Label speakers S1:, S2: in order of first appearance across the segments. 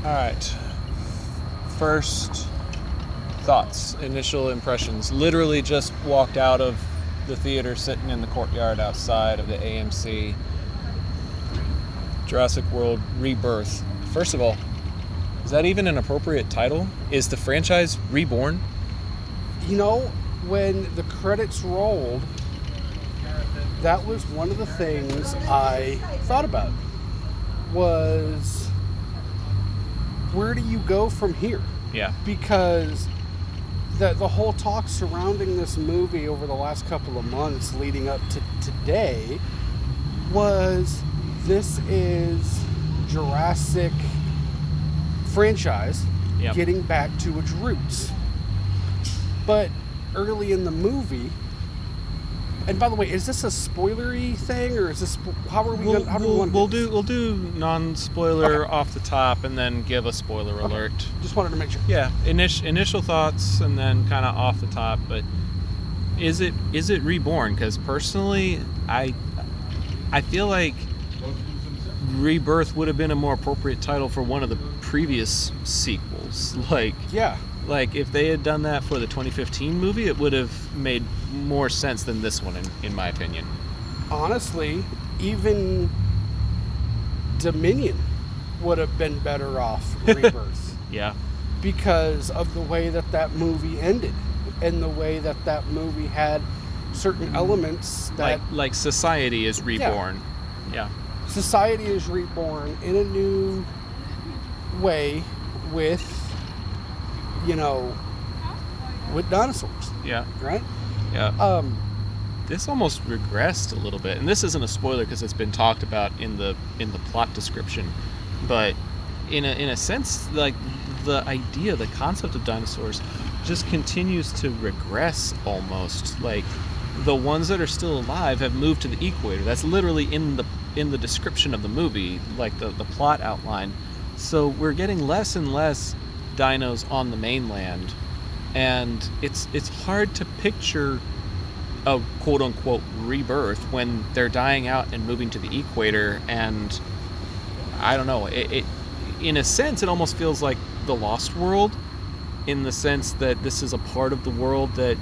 S1: All right. First thoughts, initial impressions. Literally just walked out of the theater, sitting in the courtyard outside of the AMC. Jurassic World Rebirth. First of all, is that even an appropriate title? Is the franchise reborn?
S2: You know, when the credits rolled, that was one of the things I thought about. Was, where do you go from here?
S1: Yeah.
S2: Because the whole talk surrounding this movie over the last couple of months leading up to today was, this is Jurassic franchise getting back to its roots. But early in the movie, and by the way, is this a spoilery thing, or is this, how are we going to,
S1: we'll do non-spoiler off the top and then give a spoiler alert.
S2: Just wanted to make sure.
S1: Yeah, initial thoughts and then kind of off the top, but is it reborn? Because personally, I feel like Rebirth would have been a more appropriate title for one of the previous sequels. Like if they had done that for the 2015 movie, it would have made more sense than this one, in my opinion.
S2: Honestly, even Dominion would have been better off Rebirth.
S1: Yeah.
S2: Because of the way that movie ended, and the way that movie had certain elements that...
S1: Like society is reborn. Yeah.
S2: Society is reborn in a new way with, with dinosaurs.
S1: Yeah.
S2: Right?
S1: Yeah. This almost regressed a little bit, and this isn't a spoiler because it's been talked about in the plot description, but in a sense, like the idea, the concept of dinosaurs just continues to regress almost. Like the ones that are still alive have moved to the equator. That's literally in the description of the movie, like the plot outline. So we're getting less and less dinos on the mainland, and it's hard to picture a quote-unquote rebirth when they're dying out and moving to the equator. And I don't know, it in a sense it almost feels like the Lost World, in the sense that this is a part of the world that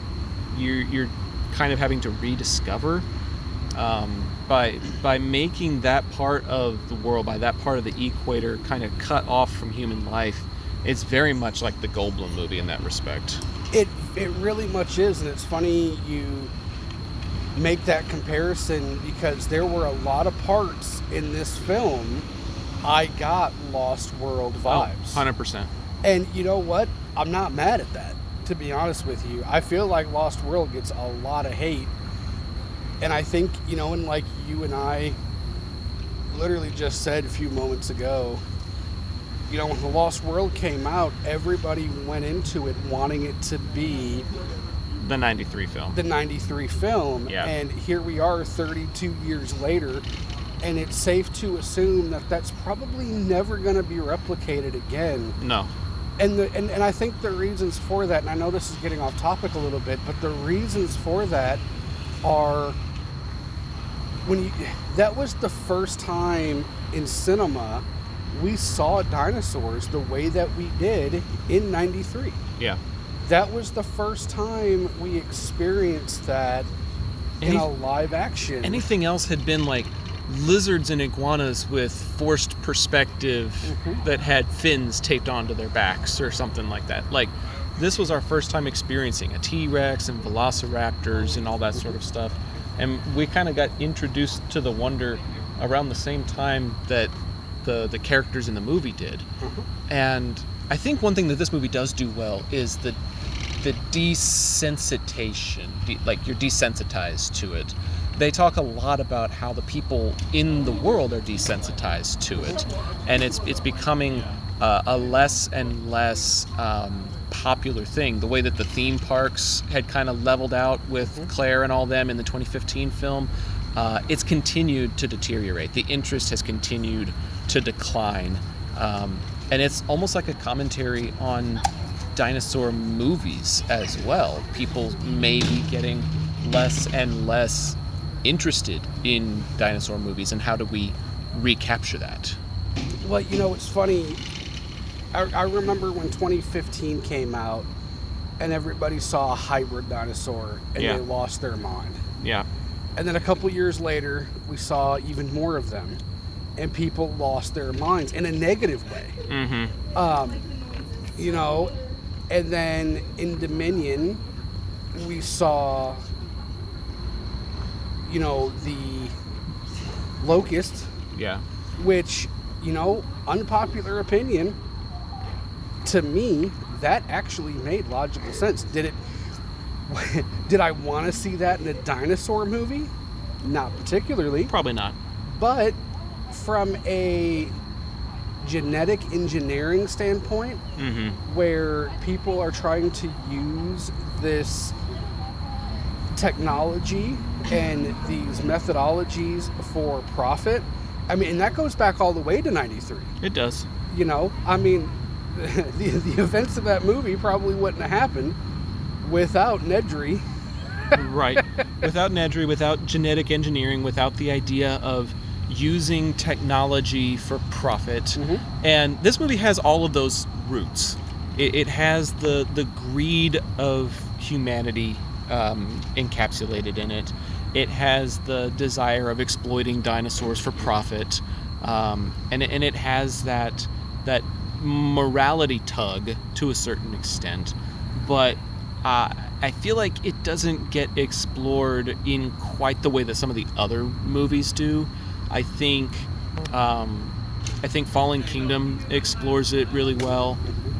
S1: you're kind of having to rediscover by making that part of the world, by that part of the equator kind of cut off from human life. It's very much like the Goldblum movie in that respect. It
S2: really much is, and it's funny you make that comparison, because there were a lot of parts in this film I got Lost World vibes.
S1: 100%.
S2: And you know what? I'm not mad at that, to be honest with you. I feel like Lost World gets a lot of hate. And I think, and like you and I literally just said a few moments ago, when the Lost World came out, everybody went into it wanting it to be
S1: the 93 film.
S2: The 93 film.
S1: Yeah.
S2: And here we are 32 years later, and it's safe to assume that that's probably never going to be replicated again.
S1: No.
S2: And I think the reasons for that, and I know this is getting off topic a little bit, but the reasons for that are, that was the first time in cinema we saw dinosaurs the way that we did in 93.
S1: Yeah.
S2: That was the first time we experienced that in a live action.
S1: Anything else had been like lizards and iguanas with forced perspective that had fins taped onto their backs or something like that. Like, this was our first time experiencing a T-Rex and velociraptors and all that sort of stuff. And we kind of got introduced to the wonder around the same time that the characters in the movie did. And I think one thing that this movie does do well is the desensitization. Like, you're desensitized to it. They talk a lot about how the people in the world are desensitized to it, and it's becoming a less and less popular thing. The way that the theme parks had kind of leveled out with Claire and all them in the 2015 film, it's continued to deteriorate. The interest has continued to decline, and it's almost like a commentary on dinosaur movies as well. People may be getting less and less interested in dinosaur movies, and how do we recapture that?
S2: Well, it's funny, I remember when 2015 came out and everybody saw a hybrid dinosaur and
S1: Yeah.
S2: they lost their mind.
S1: Yeah.
S2: And then a couple years later, we saw even more of them and people lost their minds in a negative way.
S1: Mm-hmm.
S2: You know, and then in Dominion, we saw, you know, the Locust,
S1: Yeah.
S2: which, you know, unpopular opinion, to me, that actually made logical sense. Did I want to see that in a dinosaur movie? Not particularly.
S1: Probably not.
S2: But from a genetic engineering standpoint,
S1: Mm-hmm.
S2: where people are trying to use this technology and these methodologies for profit, I mean, and that goes back all the way to 93.
S1: It does.
S2: You know, I mean, the events of that movie probably wouldn't have happened without Nedry.
S1: Right. Without Nedry, without genetic engineering, without the idea of using technology for profit.
S2: Mm-hmm.
S1: And this movie has all of those roots. It has the greed of humanity encapsulated in it. It has the desire of exploiting dinosaurs for profit. And it has that morality tug to a certain extent. But I feel like it doesn't get explored in quite the way that some of the other movies do. I think Fallen Kingdom explores it really well.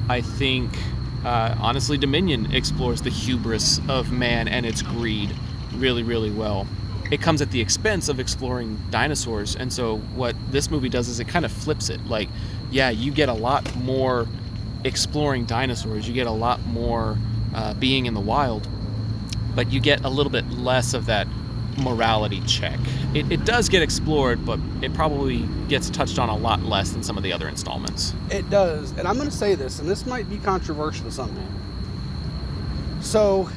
S1: I think, honestly, Dominion explores the hubris of man and its greed really, really well. It comes at the expense of exploring dinosaurs, and so what this movie does is it kind of flips it. Like, yeah, you get a lot more exploring dinosaurs, you get a lot more being in the wild, but you get a little bit less of that morality check. It does get explored, but it probably gets touched on a lot less than some of the other installments.
S2: It does, and I'm going to say this, and this might be controversial to some people. So,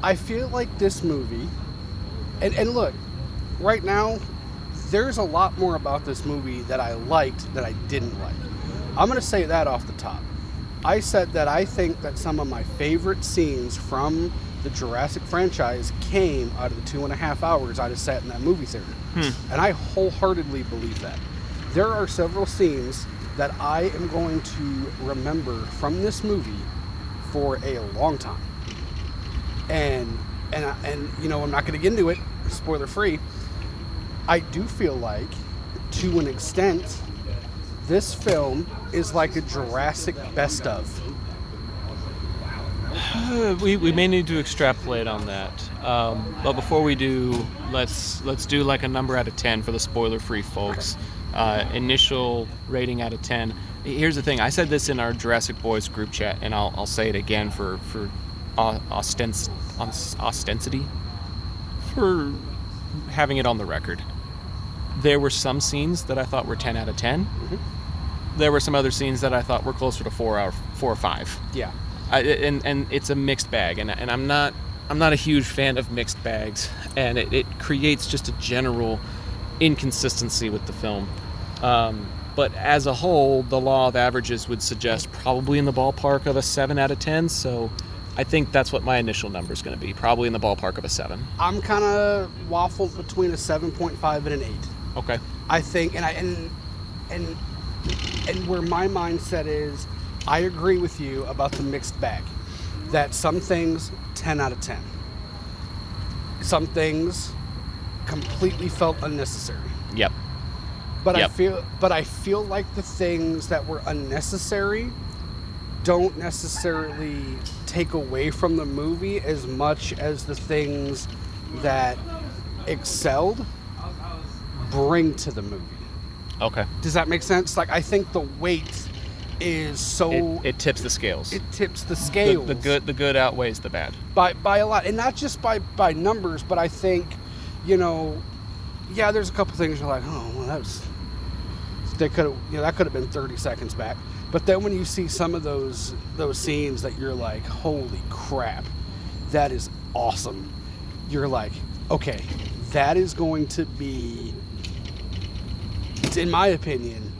S2: I feel like this movie, and look, right now, there's a lot more about this movie that I liked that I didn't like. I'm going to say that off the top. I said that I think that some of my favorite scenes from the Jurassic franchise came out of the 2.5 hours I just sat in that movie theater. And I wholeheartedly believe that. There are several scenes that I am going to remember from this movie for a long time. And you know, I'm not going to get into it, spoiler free. I do feel like, to an extent, this film is like a Jurassic best of.
S1: We may need to extrapolate on that, but before we do, let's do like a number out of 10 for the spoiler-free folks. Initial rating out of 10. Here's the thing: I said this in our Jurassic Boys group chat, and I'll say it again for ostensity, for having it on the record. There were some scenes that I thought were 10 out of 10.
S2: Mm-hmm.
S1: There were some other scenes that I thought were closer to 4 or 5.
S2: Yeah.
S1: And it's a mixed bag, and I'm not a huge fan of mixed bags, and it creates just a general inconsistency with the film. But as a whole, the law of averages would suggest probably in the ballpark of a 7 out of 10. So I think that's what my initial number is going to be, probably in the ballpark of a 7.
S2: I'm kind of waffled between a 7.5 and an 8.
S1: Okay.
S2: I think, and where my mindset is, I agree with you about the mixed bag. That some things, 10 out of 10. Some things completely felt unnecessary.
S1: Yep.
S2: But I feel like the things that were unnecessary don't necessarily take away from the movie as much as the things that excelled bring to the movie.
S1: Okay.
S2: Does that make sense? Like, I think the weight is so...
S1: It tips the scales.
S2: It tips the scales.
S1: The good outweighs the bad.
S2: By a lot. And not just by numbers, but I think, you know, yeah, there's a couple things you're like, oh, well, that could have been 30 seconds back. But then when you see some of those scenes that you're like, holy crap, that is awesome. You're like, okay, that is going to be, in my opinion,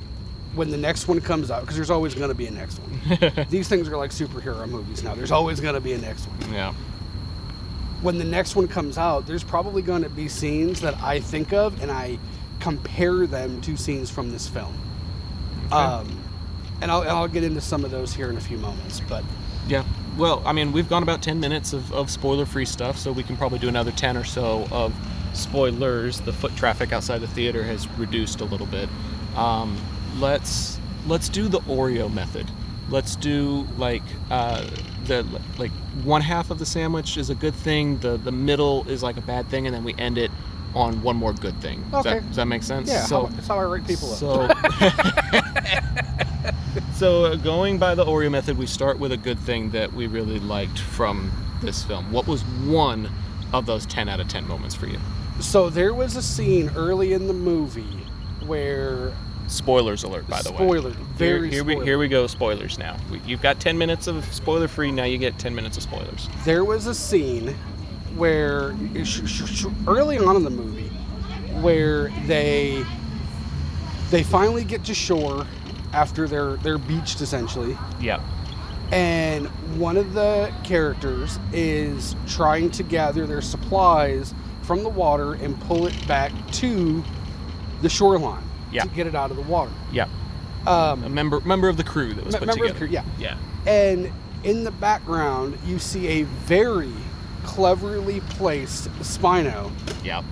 S2: when the next one comes out, because there's always going to be a next one. These things are like superhero movies now. There's always going to be a next one.
S1: Yeah.
S2: When the next one comes out, there's probably going to be scenes that I think of and I compare them to scenes from this film.
S1: Okay.
S2: And I'll get into some of those here in a few moments. But
S1: yeah. Well, I mean, we've gone about 10 minutes of spoiler-free stuff, so we can probably do another 10 or so of spoilers. The foot traffic outside the theater has reduced a little bit. Let's do the Oreo method. Let's do like one half of the sandwich is a good thing, the middle is like a bad thing, and then we end it on one more good thing.
S2: Okay.
S1: Does that make sense?
S2: Yeah, that's how I rate people
S1: up. So going by the Oreo method, we start with a good thing that we really liked from this film. What was one of those 10 out of 10 moments for you?
S2: So there was a scene early in the movie where...
S1: Spoilers alert, by the way.
S2: Spoiler.
S1: Here we go, spoilers now. You've got 10 minutes of spoiler-free, now you get 10 minutes of spoilers.
S2: There was a scene where, early on in the movie, where they finally get to shore after they're beached, essentially.
S1: Yeah.
S2: And one of the characters is trying to gather their supplies from the water and pull it back to the shoreline.
S1: Yeah.
S2: To get it out of the water.
S1: Yeah. A member of the crew that was put together.
S2: Of the crew, yeah.
S1: Yeah.
S2: And in the background, you see a very cleverly placed Spino
S1: Yep.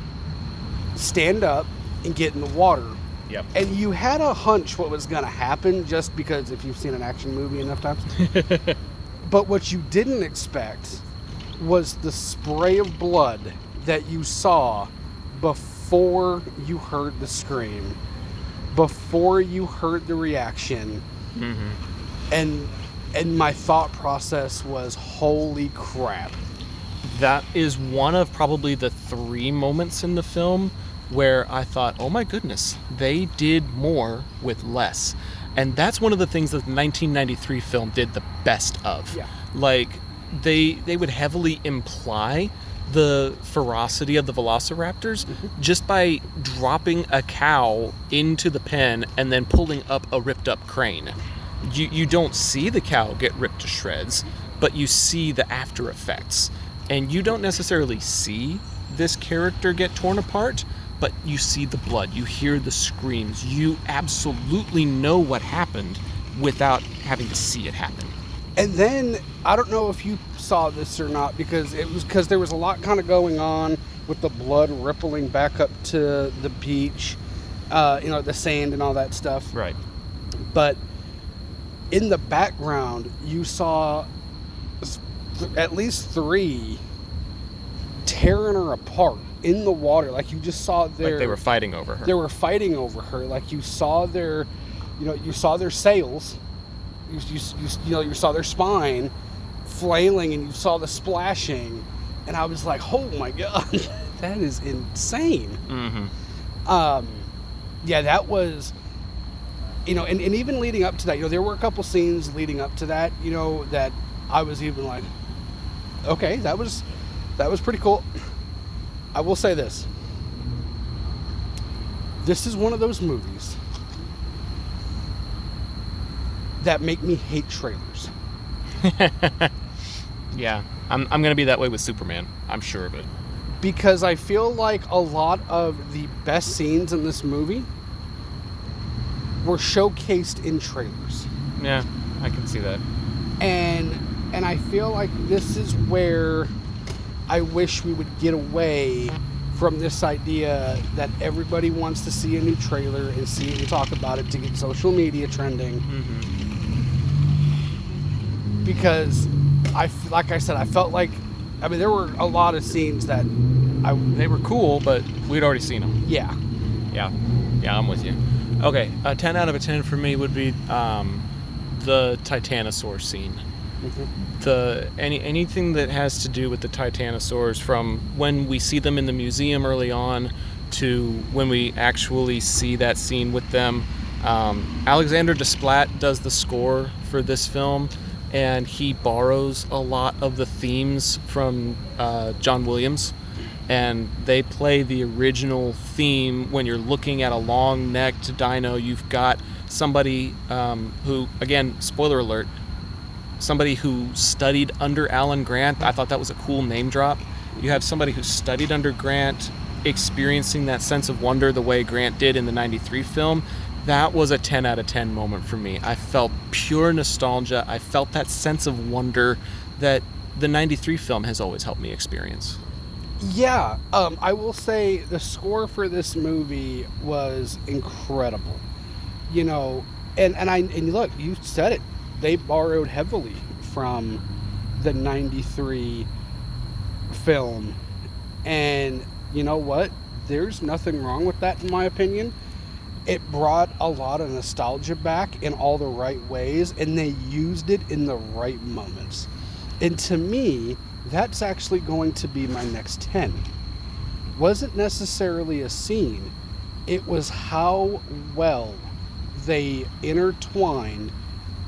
S2: stand up and get in the water.
S1: Yep.
S2: And you had a hunch what was going to happen just because if you've seen an action movie enough times. But what you didn't expect was the spray of blood that you saw before you heard the scream, before you heard the reaction.
S1: Mm-hmm.
S2: And my thought process was, holy crap.
S1: That is one of probably the 3 moments in the film where I thought, oh my goodness, they did more with less. And that's one of the things that the 1993 film did the best of.
S2: Yeah.
S1: Like, they would heavily imply the ferocity of the velociraptors just by dropping a cow into the pen and then pulling up a ripped up crane. You don't see the cow get ripped to shreds, but you see the after effects. And you don't necessarily see this character get torn apart, but you see the blood, you hear the screams, you absolutely know what happened without having to see it happen.
S2: And then, I don't know if you saw this or not, because there was a lot kind of going on with the blood rippling back up to the beach, the sand and all that stuff.
S1: Right.
S2: But in the background, you saw at least 3 tearing her apart in the water. Like, you just saw their...
S1: Like they were fighting over her.
S2: They were fighting over her. Like, you saw their sails. You saw their spine flailing, and you saw the splashing, and I was like, oh my god, that is insane.
S1: Mm-hmm.
S2: Yeah, that was, and even leading up to that, there were a couple scenes leading up to that, that I was even like, okay, that was pretty cool. I will say this. This is one of those movies that make me hate trailers.
S1: Yeah, I'm going to be that way with Superman. I'm sure of it.
S2: Because I feel like a lot of the best scenes in this movie were showcased in trailers.
S1: Yeah, I can see that.
S2: And I feel like this is where I wish we would get away from this idea that everybody wants to see a new trailer and see it and talk about it to get social media trending.
S1: Mm-hmm.
S2: Because like I said, I felt like, there were a lot of scenes that
S1: they were cool, but we'd already seen them.
S2: Yeah.
S1: Yeah, I'm with you. Okay, a 10 out of a 10 for me would be the Titanosaur scene. Mm-hmm. Anything that has to do with the Titanosaurs, from when we see them in the museum early on to when we actually see that scene with them. Alexander Desplat does the score for this film, and he borrows a lot of the themes from John Williams, and they play the original theme. When you're looking at a long-necked dino, you've got somebody who, again, spoiler alert, somebody who studied under Alan Grant. I thought that was a cool name drop. You have somebody who studied under Grant experiencing that sense of wonder the way Grant did in the 93 film. That was a 10 out of 10 moment for me. I felt pure nostalgia. I felt that sense of wonder that the 93 film has always helped me experience.
S2: Yeah, I will say the score for this movie was incredible. You know, and look, you said it. They borrowed heavily from the 93 film. And you know what? There's nothing wrong with that, in my opinion. It brought a lot of nostalgia back in all the right ways, and they used it in the right moments. And to me, that's actually going to be my next 10. Wasn't necessarily a scene. It was how well they intertwined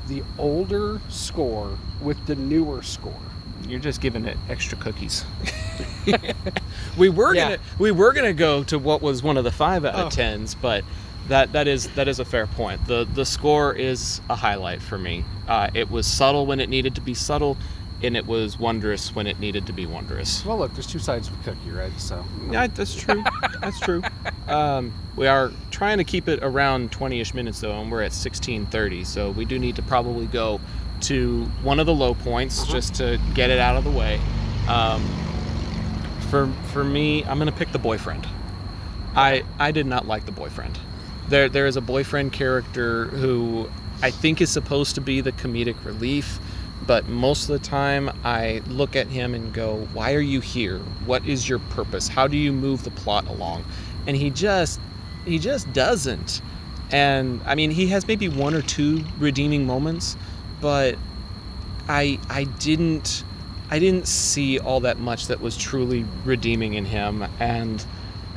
S2: the older score with the newer score.
S1: You're just giving it extra cookies. we were gonna go to what was one of the 5 out of 10s, but that is a fair point. The score is a highlight for me. It was subtle when it needed to be subtle, and it was wondrous when it needed to be wondrous.
S2: Well, look, there's 2 sides of a cookie, right? So
S1: yeah, that's true. That's true. We are trying to keep it around 20-ish minutes though, and we're at 16:30, so we do need to probably go to one of the low points just to get it out of the way. For me, I'm gonna pick the boyfriend. I did not like the boyfriend. There is a boyfriend character who I think is supposed to be the comedic relief, but most of the time I look at him and go, why are you here? What is your purpose? How do you move the plot along? And he just doesn't. And I mean, he has maybe 1 or 2 redeeming moments, but I didn't see all that much that was truly redeeming in him. And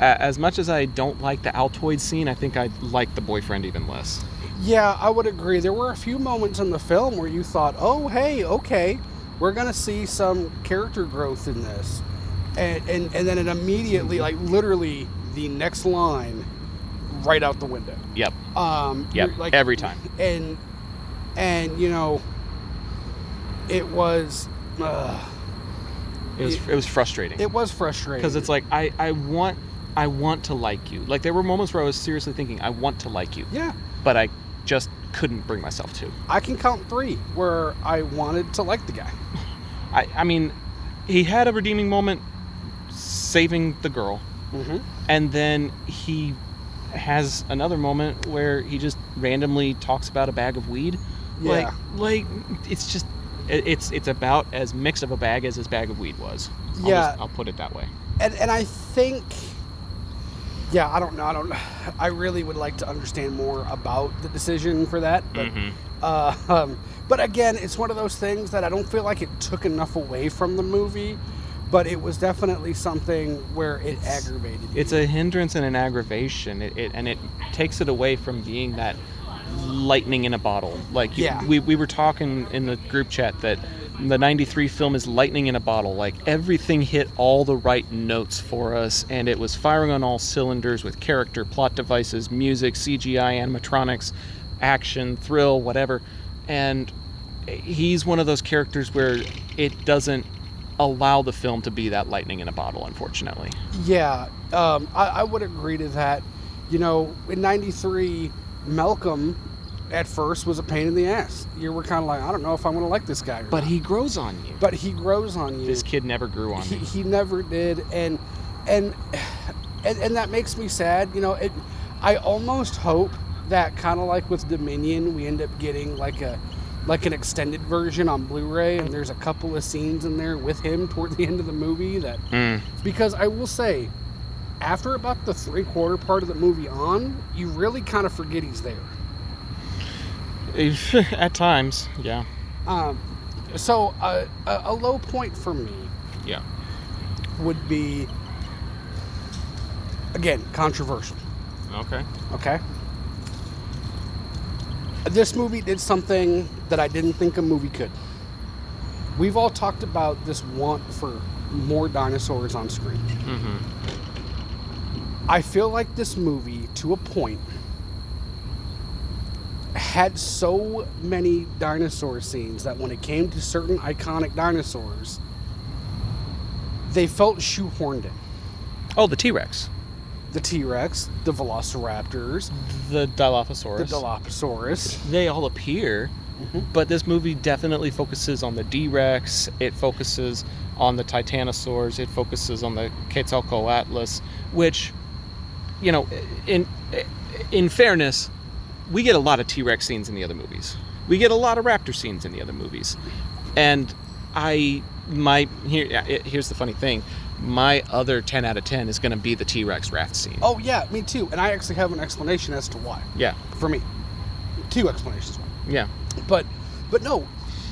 S1: as much as I don't like the Altoid scene, I think I like the boyfriend even less.
S2: Yeah, I would agree. There were a few moments in the film where you thought, oh, hey, okay, we're going to see some character growth in this. And then it immediately, like literally the next line, right out the window.
S1: Yep.
S2: Yep,
S1: like, every time.
S2: And you know, it was...
S1: It was frustrating.
S2: It was frustrating.
S1: Because it's like, I want to like you. Like, there were moments where I was seriously thinking, I want to like you.
S2: Yeah.
S1: But I just couldn't bring myself to.
S2: I can count 3 where I wanted to like the guy.
S1: I mean, he had a redeeming moment saving the girl.
S2: Mm-hmm.
S1: And then he has another moment where he just randomly talks about a bag of weed.
S2: Yeah.
S1: Like it's just... It's about as mixed of a bag as his bag of weed was. I'll put it that way.
S2: And I think, yeah, I don't know. I really would like to understand more about the decision for that. But, but again, it's one of those things that I don't feel like it took enough away from the movie, but it was definitely something where it aggravated me.
S1: It's a hindrance and an aggravation. It takes it away from being that lightning in a bottle. Like, we were talking in the group chat that the 93 film is lightning in a bottle. Like, everything hit all the right notes for us, and it was firing on all cylinders with character, plot devices, music, CGI, animatronics, action, thrill, whatever. And he's one of those characters where it doesn't allow the film to be that lightning in a bottle, unfortunately.
S2: Yeah, I would agree to that. You know, in 93, Malcolm at first was a pain in the ass. You were kind of like, I don't know if I'm going to like this guy or
S1: But
S2: not.
S1: he grows on you.
S2: But he grows on you.
S1: This kid never grew on me.
S2: He never did, and that makes me sad. You know, I almost hope that, kind of like with Dominion, we end up getting like an extended version on Blu-ray, and there's a couple of scenes in there with him toward the end of the movie because I will say, after about the 3/4 part of the movie on, you really kind of forget he's there.
S1: At times, yeah.
S2: So a low point for me,
S1: yeah,
S2: would be, again, controversial. Okay. This movie did something that I didn't think a movie could. We've all talked about this want for more dinosaurs on screen.
S1: Mm-hmm.
S2: I feel like this movie, to a point, had so many dinosaur scenes that when it came to certain iconic dinosaurs, they felt shoehorned in.
S1: Oh, the T-Rex.
S2: The T-Rex, the Velociraptors,
S1: The Dilophosaurus.
S2: They
S1: all appear, but this movie definitely focuses on the D-Rex. It focuses on the Titanosaurs. It focuses on the Quetzalcoatlus, which, you know, in fairness, we get a lot of T-Rex scenes in the other movies. We get a lot of raptor scenes in the other movies. And here's the funny thing. My other 10 out of 10 is going to be the T-Rex raft scene.
S2: Oh, yeah, me too. And I actually have an explanation as to why.
S1: Yeah.
S2: For me. 2 explanations why.
S1: Yeah.
S2: But no,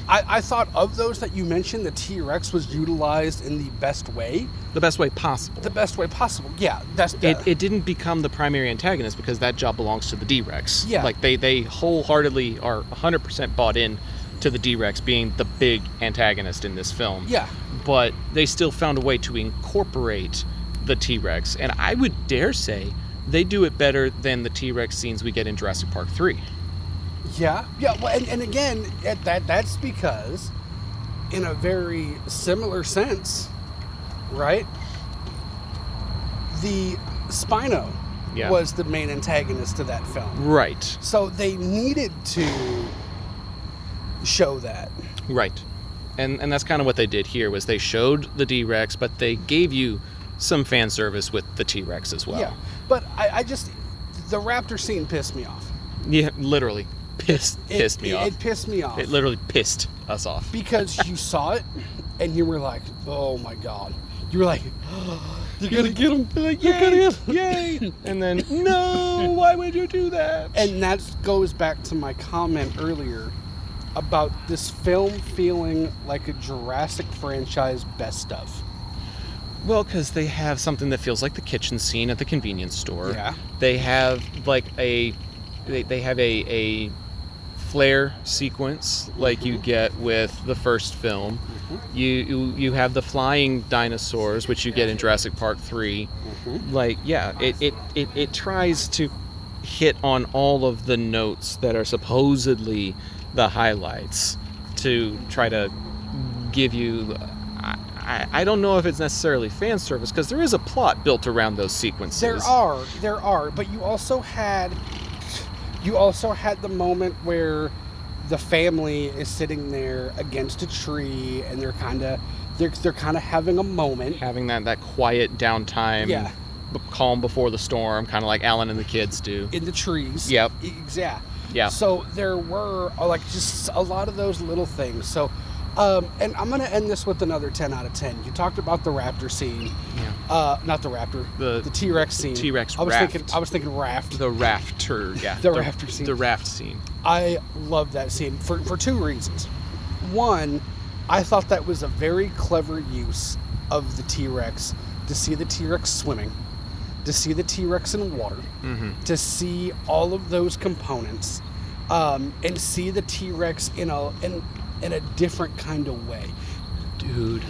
S2: I thought of those that you mentioned, the T-Rex was utilized in the best way.
S1: The best way possible.
S2: The best way possible, yeah.
S1: It didn't become the primary antagonist because that job belongs to the D-Rex.
S2: Yeah.
S1: Like, they wholeheartedly are 100% bought in to the D-Rex being the big antagonist in this film.
S2: Yeah.
S1: But they still found a way to incorporate the T-Rex. And I would dare say they do it better than the T-Rex scenes we get in Jurassic Park 3.
S2: Yeah. Well, and again, that's because, in a very similar sense, right? The Spino was the main antagonist to that film.
S1: Right.
S2: So they needed to show that.
S1: Right. And that's kind of what they did here, was they showed the D-Rex, but they gave you some fan service with the T-Rex as well.
S2: Yeah, but I just, the raptor scene pissed me off.
S1: Yeah, literally. Pissed me off.
S2: It pissed me off.
S1: It literally pissed us off.
S2: Because you saw it, and you were like, oh my God. You were like, oh, you're going to get him.
S1: Like, yay, yay. And then, no, why would you do that?
S2: And that goes back to my comment earlier about this film feeling like a Jurassic franchise best of.
S1: Well, because they have something that feels like the kitchen scene at the convenience store.
S2: Yeah.
S1: They have like they have a flare sequence like you get with the first film. You have the flying dinosaurs, which you get in Jurassic Park 3. Like, yeah, it tries to hit on all of the notes that are supposedly the highlights to try to give you... I don't know if it's necessarily fan service, because there is a plot built around those sequences.
S2: There are, but you also had the moment where the family is sitting there against a tree, and they're kind of having a moment,
S1: having that quiet downtime.
S2: Yeah.
S1: Calm before the storm, kind of like Alan and the kids do
S2: in the trees.
S1: Yep.
S2: Exactly.
S1: Yeah.
S2: So there were like just a lot of those little things. So, and I'm going to end this with another 10 out of 10. You talked about the raptor scene.
S1: Yeah.
S2: Not the raptor. The T-Rex scene.
S1: T-Rex
S2: I was
S1: raft.
S2: thinking raft.
S1: The rafter. Yeah.
S2: the rafter scene.
S1: The raft scene.
S2: I love that scene for 2 reasons. One, I thought that was a very clever use of the T-Rex, to see the T-Rex swimming, to see the T-Rex in water, to see all of those components, and see the T-Rex in a different kind of way.
S1: Dude,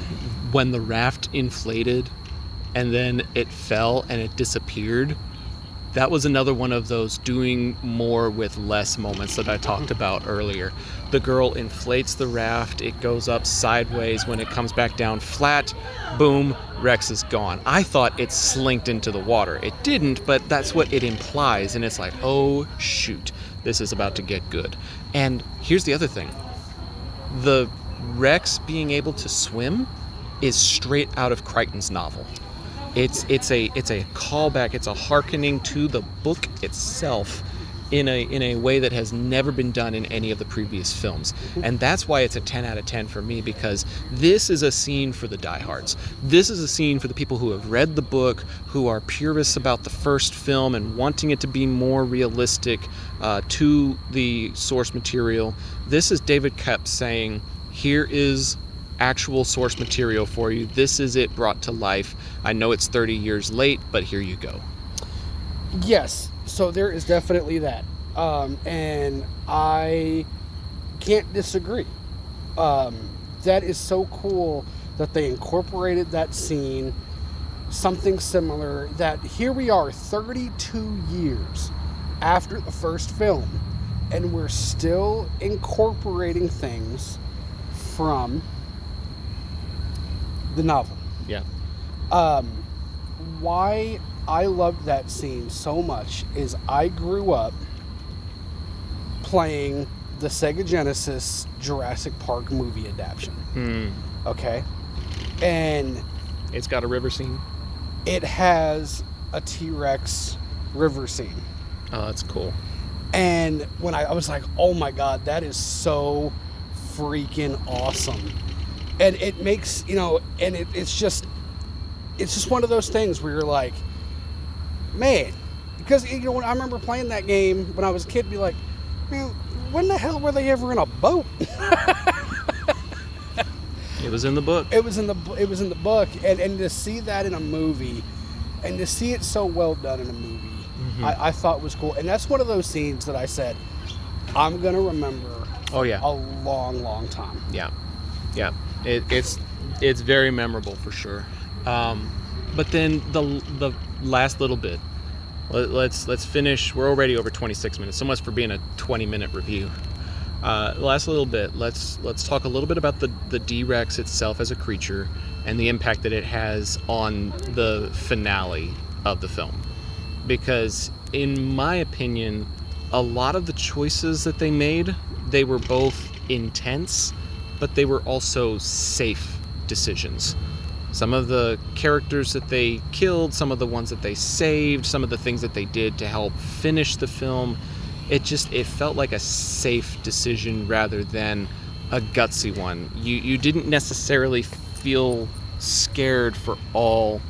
S1: when the raft inflated and then it fell and it disappeared, that was another one of those doing more with less moments that I talked about earlier. The girl inflates the raft, it goes up sideways, when it comes back down flat, boom, Rex is gone. I thought it slinked into the water. It didn't, but that's what it implies, and it's like, oh shoot, this is about to get good. And here's the other thing. The Rex being able to swim is straight out of Crichton's novel. It's a callback. It's a hearkening to the book itself in a way that has never been done in any of the previous films. And that's why it's a 10 out of 10 for me, because this is a scene for the diehards. This is a scene for the people who have read the book, who are purists about the first film and wanting it to be more realistic to the source material. This is David Koepp saying, here is actual source material for you. This is it brought to life. I know it's 30 years late, but here you go.
S2: Yes, so there is definitely that. And I can't disagree. That is so cool that they incorporated that scene, something similar, that here we are 32 years after the first film, and we're still incorporating things from the novel.
S1: Yeah.
S2: Why I loved that scene so much is I grew up playing the Sega Genesis Jurassic Park movie adaptation. Okay? And
S1: it's got a river scene.
S2: It has a T-Rex river scene.
S1: Oh, that's cool.
S2: And when I was like, oh my God, that is so freaking awesome. And it makes, and it's just one of those things where you're like, man, because, when I remember playing that game when I was a kid, be like, man, when the hell were they ever in a boat?
S1: It was in the book.
S2: It was in the book, and to see that in a movie, and to see it so well done in a movie, I thought was cool. And that's one of those scenes that I said, I'm gonna remember.
S1: Oh yeah.
S2: A long, long time.
S1: Yeah, yeah. It's very memorable for sure. But then the last little bit. Let's finish. We're already over 26 minutes. So much for being a 20-minute review. Last little bit. Let's talk a little bit about the D-Rex itself as a creature and the impact that it has on the finale of the film. Because in my opinion, a lot of the choices that they made, they were both intense, but they were also safe decisions. Some of the characters that they killed, some of the ones that they saved, some of the things that they did to help finish the film, it felt like a safe decision rather than a gutsy one. You didn't necessarily feel scared for all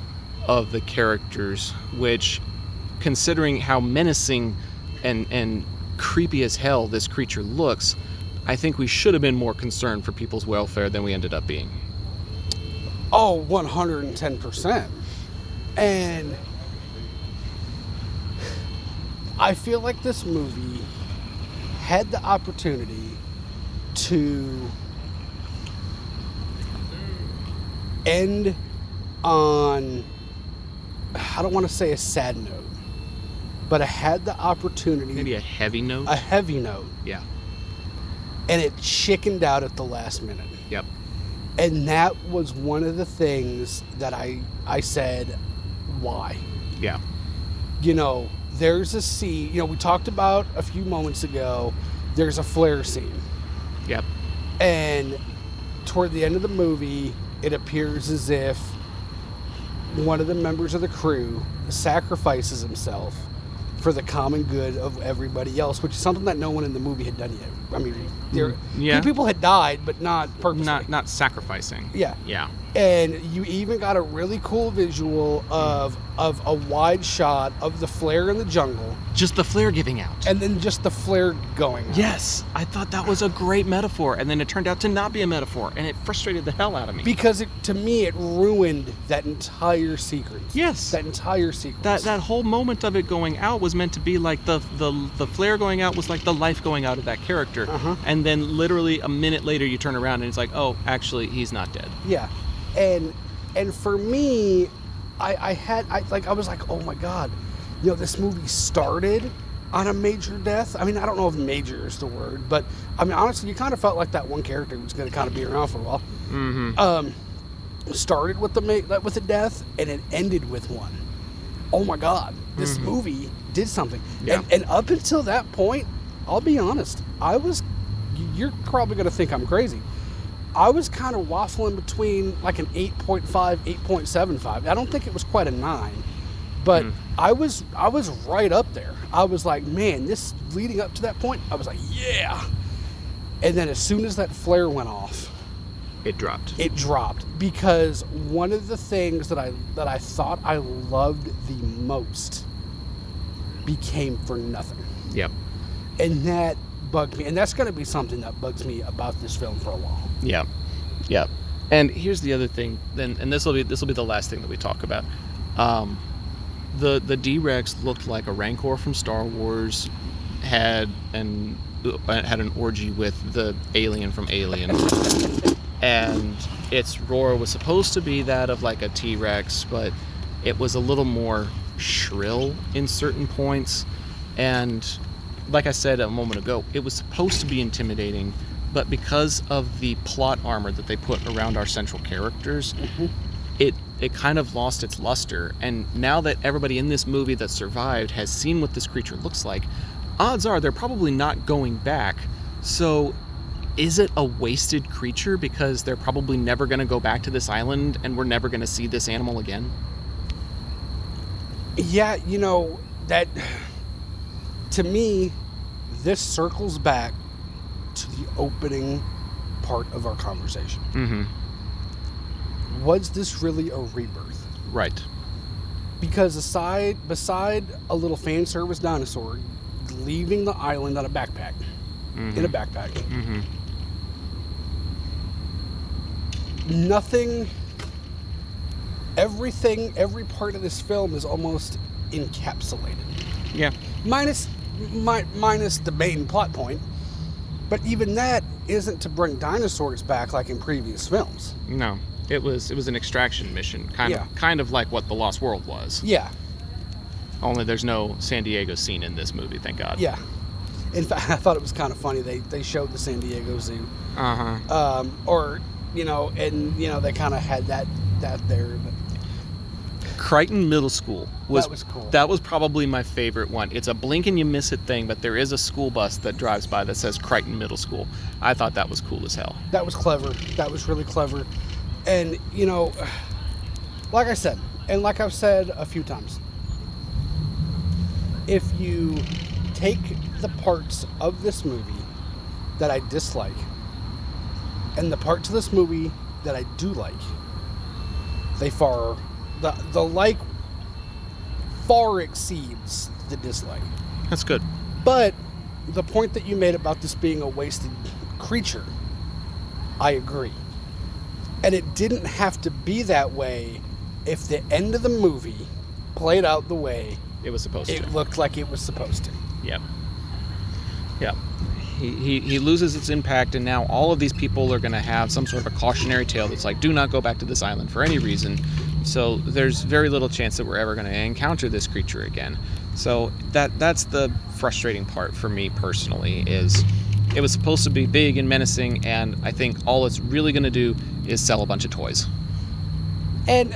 S1: of the characters, which, considering how menacing and creepy as hell this creature looks, I think we should have been more concerned for people's welfare than we ended up being.
S2: Oh, 110%. And I feel like this movie had the opportunity to end on, I don't want to say a sad note, but it had the opportunity.
S1: Maybe a heavy note?
S2: A heavy note.
S1: Yeah.
S2: And it chickened out at the last minute.
S1: Yep.
S2: And that was one of the things that I said, why?
S1: Yeah.
S2: There's a scene, we talked about a few moments ago, there's a flare scene.
S1: Yep.
S2: And toward the end of the movie, it appears as if one of the members of the crew sacrifices himself for the common good of everybody else, which is something that no one in the movie had done yet. I mean, people had died, but not purposely.
S1: Not sacrificing.
S2: Yeah.
S1: Yeah.
S2: And you even got a really cool visual of a wide shot of the flare in the jungle.
S1: Just the flare giving out.
S2: And then just the flare going out.
S1: Yes. I thought that was a great metaphor. And then it turned out to not be a metaphor. And it frustrated the hell out of me.
S2: Because to me, it ruined that entire sequence.
S1: Yes.
S2: That entire sequence.
S1: That whole moment of it going out was meant to be like the flare going out was like the life going out of that character.
S2: Uh-huh.
S1: And then literally a minute later you turn around and it's like, oh, actually, he's not dead.
S2: Yeah. And for me, I was like, oh my God, this movie started on a major death. I mean, I don't know if major is the word, but I mean, honestly, you kind of felt like that one character was going to kind of be around for a while.
S1: Mm-hmm.
S2: Started with a death, and it ended with one. Oh my God, this movie did something.
S1: Yeah.
S2: And up until that point, I'll be honest, you're probably going to think I'm crazy. I was kind of waffling between like an 8.5, 8.75. I don't think it was quite a 9, but I was right up there. I was like, man, this leading up to that point, I was like, yeah. And then as soon as that flare went off,
S1: it dropped.
S2: It dropped because one of the things that I thought I loved the most became for nothing.
S1: Yep.
S2: And that bugged me, and that's going to be something that bugs me about this film for a while.
S1: Yeah, yeah. And here's the other thing. Then, and this will be the last thing that we talk about. The D-Rex looked like a Rancor from Star Wars had an orgy with the alien from Alien, and its roar was supposed to be that of like a T-Rex, but it was a little more shrill in certain points, and like I said a moment ago, it was supposed to be intimidating, but because of the plot armor that they put around our central characters, it kind of lost its luster. And now that everybody in this movie that survived has seen what this creature looks like, odds are they're probably not going back. So is it a wasted creature because they're probably never going to go back to this island and we're never going to see this animal again?
S2: Yeah, you know, that, to me, this circles back to the opening part of our conversation.
S1: Mm-hmm.
S2: Was this really a rebirth?
S1: Right.
S2: Because beside a little fan service dinosaur leaving the island on a backpack, in a backpack, nothing, every part of this film is almost encapsulated. Yeah. Minus the main plot point. But even that isn't to bring dinosaurs back like in previous films.
S1: No. It was an extraction mission, kind of like what The Lost World was.
S2: Yeah.
S1: Only there's no San Diego scene in this movie, thank God.
S2: Yeah. In fact, I thought it was kind of funny. They showed the San Diego Zoo. They kind of had that there. But
S1: Crichton Middle School
S2: that was cool.
S1: That was probably my favorite one. It's a blink and you miss it thing, but there is a school bus that drives by that says Crichton Middle School. I thought that was cool as hell.
S2: That was clever. That was really clever. And, you know, like I said, and like I've said a few times, if you take the parts of this movie that I dislike and the parts of this movie that I do like, the like far exceeds the dislike.
S1: That's good.
S2: But the point that you made about this being a wasted creature, I agree. And it didn't have to be that way if the end of the movie played out the way
S1: it was supposed to.
S2: It looked like it was supposed to.
S1: Yep. Yep. He loses its impact, and now all of these people are going to have some sort of a cautionary tale that's like, do not go back to this island for any reason. So there's very little chance that we're ever going to encounter this creature again. So that's the frustrating part for me personally, is it was supposed to be big and menacing, and I think all it's really going to do is sell a bunch of toys.
S2: And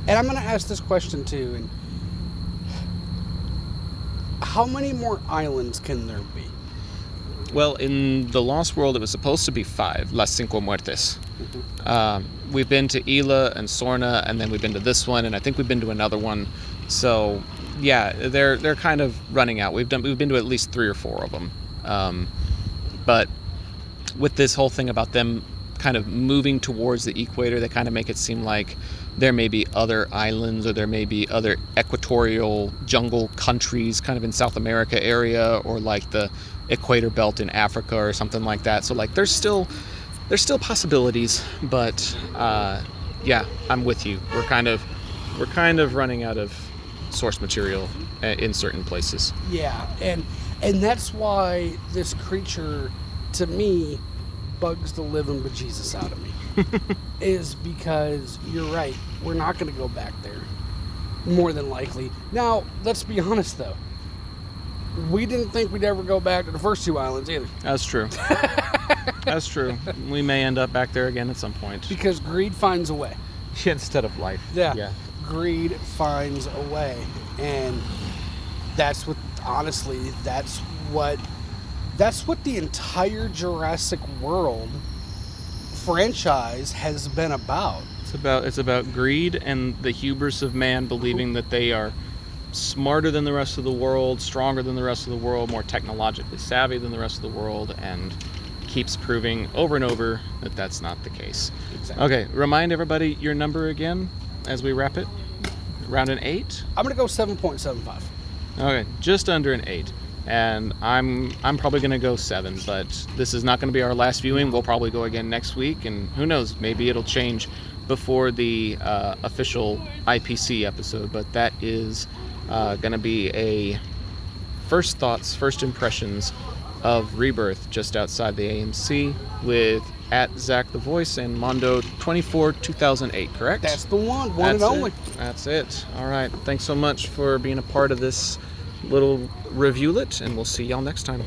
S2: I'm going to ask this question too. And how many more islands can there be?
S1: Well, in The Lost World, it was supposed to be 5, Las Cinco Muertes. We've been to Ila and Sorna, and then we've been to this one, and I think we've been to another one. So, yeah, they're kind of running out. We've been to at least 3 or 4 of them. But with this whole thing about them kind of moving towards the equator, they kind of make it seem like there may be other islands, or there may be other equatorial jungle countries kind of in South America area, or like the equator belt in Africa or something like that. So like there's still possibilities, but yeah, I'm with you. We're kind of running out of source material in certain places.
S2: Yeah, and that's why this creature, to me, bugs the living bejesus out of me. Is because you're right, we're not going to go back there, more than likely. Now, let's be honest though, we didn't think we'd ever go back to the first 2 islands either.
S1: That's true. That's true. We may end up back there again at some point.
S2: Because greed finds a way.
S1: Instead of life.
S2: Yeah. Greed finds a way. And that's what, honestly, that's what the entire Jurassic World franchise has been about.
S1: It's about greed and the hubris of man believing that they are smarter than the rest of the world, stronger than the rest of the world, more technologically savvy than the rest of the world, and keeps proving over and over that that's not the case.
S2: Exactly.
S1: Okay, remind everybody your number again as we wrap it. Around an 8?
S2: I'm going to go 7.75.
S1: Okay, just under an 8. And I'm probably going to go 7, but this is not going to be our last viewing. We'll probably go again next week, and who knows, maybe it'll change before the official IPC episode, but that is going to be a first thoughts, first impressions of Rebirth just outside the AMC with @Zach the Voice and Mondo 24 2008, correct?
S2: That's the one and only.
S1: That's it. All right. Thanks so much for being a part of this little reviewlet, and we'll see y'all next time.